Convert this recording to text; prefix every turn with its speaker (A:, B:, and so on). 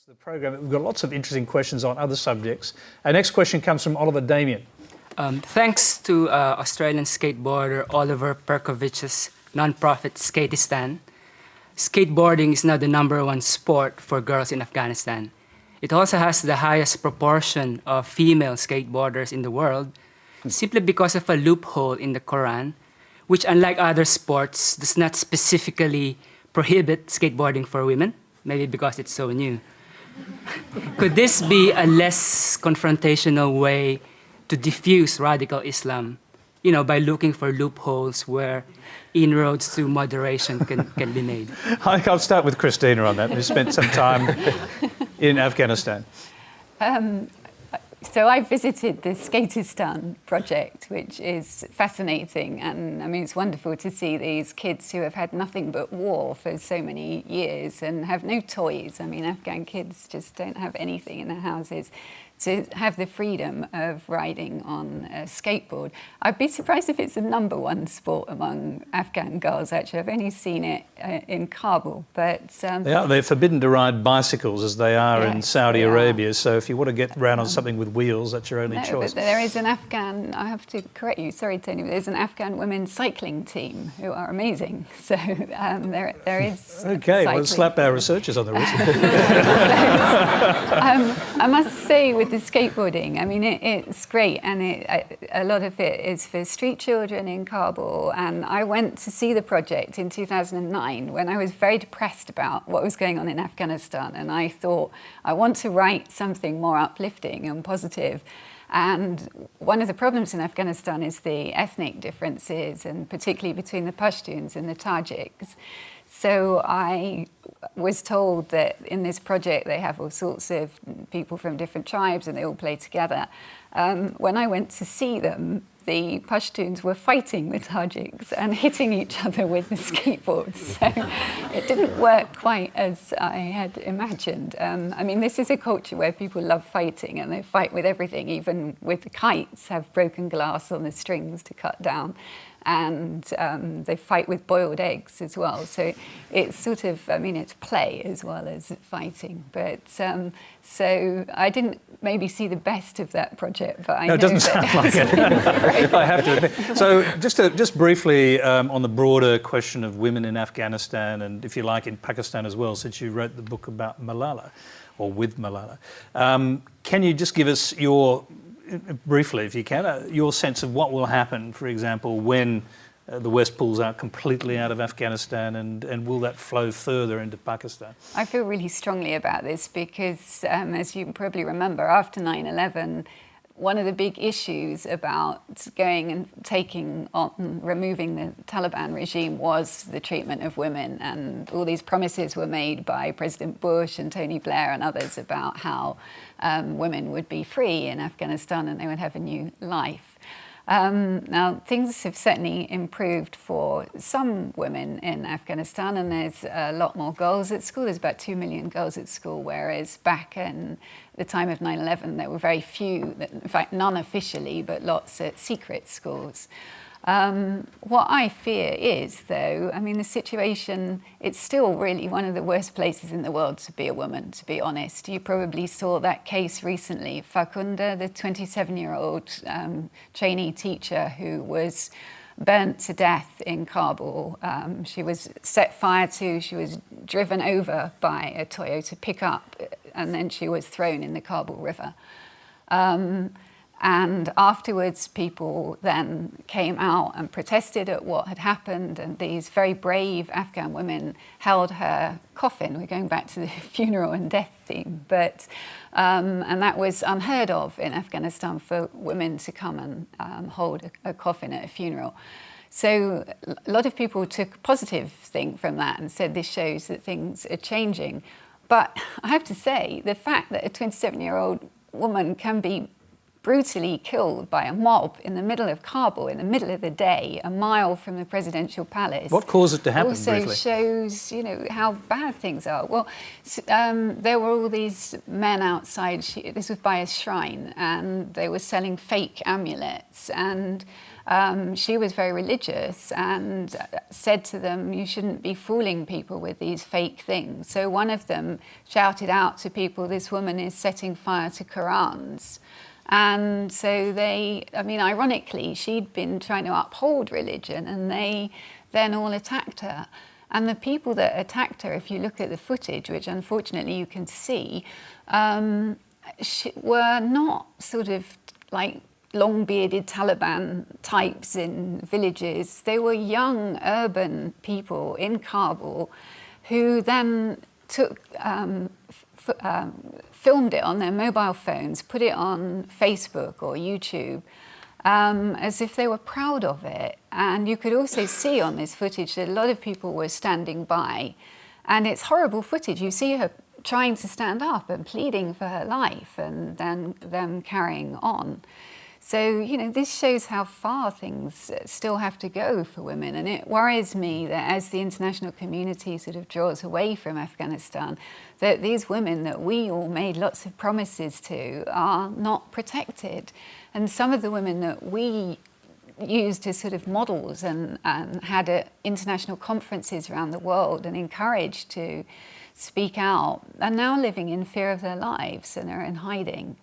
A: rest of the program. We've got lots of interesting questions on other subjects. Our next question comes from Oliver Damian.
B: Thanks to Australian skateboarder Oliver Percovich's non-profit SKATE-ISTAN, skateboarding is now the #1 sport for girls in Afghanistan. It also has the highest proportion of female skateboarders in the world, simply because of a loophole in the Koran, which, unlike other sports, does not specifically prohibit skateboarding for women, maybe because it's so new. Could this be a less confrontational way to diffuse radical Islam, by looking for loopholes where inroads to moderation can be made?
A: I'll start with Christina on that. We spent some time in Afghanistan.
C: So I visited the SKATE-ISTAN project, which is fascinating. And I mean, it's wonderful to see these kids who have had nothing but war for so many years and have no toys. I mean, Afghan kids just don't have anything in their houses. To have the freedom of riding on a skateboard. I'd be surprised if it's the #1 sport among Afghan girls, actually. I've only seen it in Kabul, but...
A: They're forbidden to ride bicycles as they are in Saudi Arabia, so if you want to get around on something with wheels, that's your only choice.
C: But there is an Afghan, I have to correct you, sorry Tony, but there's an Afghan women's cycling team who are amazing, so there is
A: Okay, we'll slap our researchers on the wrist.
C: I must say with the skateboarding, I mean, it's great, and a lot of it is for street children in Kabul. And I went to see the project in 2009 when I was very depressed about what was going on in Afghanistan, and I thought, I want to write something more uplifting and positive. And one of the problems in Afghanistan is the ethnic differences, and particularly between the Pashtuns and the Tajiks. So I was told that in this project they have all sorts of people from different tribes and they all play together. When I went to see them, the Pashtuns were fighting the Tajiks and hitting each other with the skateboards. So it didn't work quite as I had imagined. I mean, this is a culture where people love fighting and they fight with everything, even with the kites, have broken glass on the strings to cut down. And they fight with boiled eggs as well. So it's sort of, I mean, it's play as well as fighting. But so I didn't maybe see the best of that project, but I know
A: it doesn't sound like it. I have to admit. So just briefly on the broader question of women in Afghanistan and, if you like, in Pakistan as well, since you wrote the book about Malala, or with Malala, can you just give us briefly, if you can, your sense of what will happen, for example, when the West pulls out completely out of Afghanistan, and will that flow further into Pakistan?
C: I feel really strongly about this because, as you probably remember, after 9/11, one of the big issues about going and taking on, removing the Taliban regime was the treatment of women, and all these promises were made by President Bush and Tony Blair and others about how women would be free in Afghanistan and they would have a new life. Now, things have certainly improved for some women in Afghanistan, and there's a lot more girls at school. There's about 2 million girls at school, whereas back in the time of 9/11, there were very few, in fact, none officially, but lots at secret schools. What I fear is, though, I mean, the situation, it's still really one of the worst places in the world to be a woman, to be honest. You probably saw that case recently, Fakunda, the 27-year-old trainee teacher who was burnt to death in Kabul. She was set fire to, she was driven over by a Toyota pickup, and then she was thrown in the Kabul River. And afterwards, people then came out and protested at what had happened, and these very brave Afghan women held her coffin. We're going back to the funeral and death theme, but and that was unheard of in Afghanistan for women to come and hold a coffin at a funeral. So a lot of people took a positive thing from that and said this shows that things are changing. But I have to say, the fact that a 27-year-old woman can be brutally killed by a mob in the middle of Kabul, in the middle of the day, a mile from the presidential palace.
A: What caused it to happen,
C: also
A: briefly?
C: shows, you know, how bad things are. Well, there were all these men outside. This was by a shrine, and they were selling fake amulets. And she was very religious and said to them, you shouldn't be fooling people with these fake things. So one of them shouted out to people, this woman is setting fire to Korans. And so they, I mean, ironically, she'd been trying to uphold religion, and they then all attacked her. And the people that attacked her, if you look at the footage, which unfortunately you can see, were not sort of like long-bearded Taliban types in villages. They were young urban people in Kabul who then took filmed it on their mobile phones, put it on Facebook or YouTube, as if they were proud of it. And you could also see on this footage that a lot of people were standing by. And it's horrible footage. You see her trying to stand up and pleading for her life, and then them carrying on. So, you know, this shows how far things still have to go for women. And it worries me that as the international community sort of draws away from Afghanistan, that these women that we all made lots of promises to are not protected. And some of the women that we used as sort of models and had at international conferences around the world and encouraged to speak out are now living in fear of their lives and are in hiding.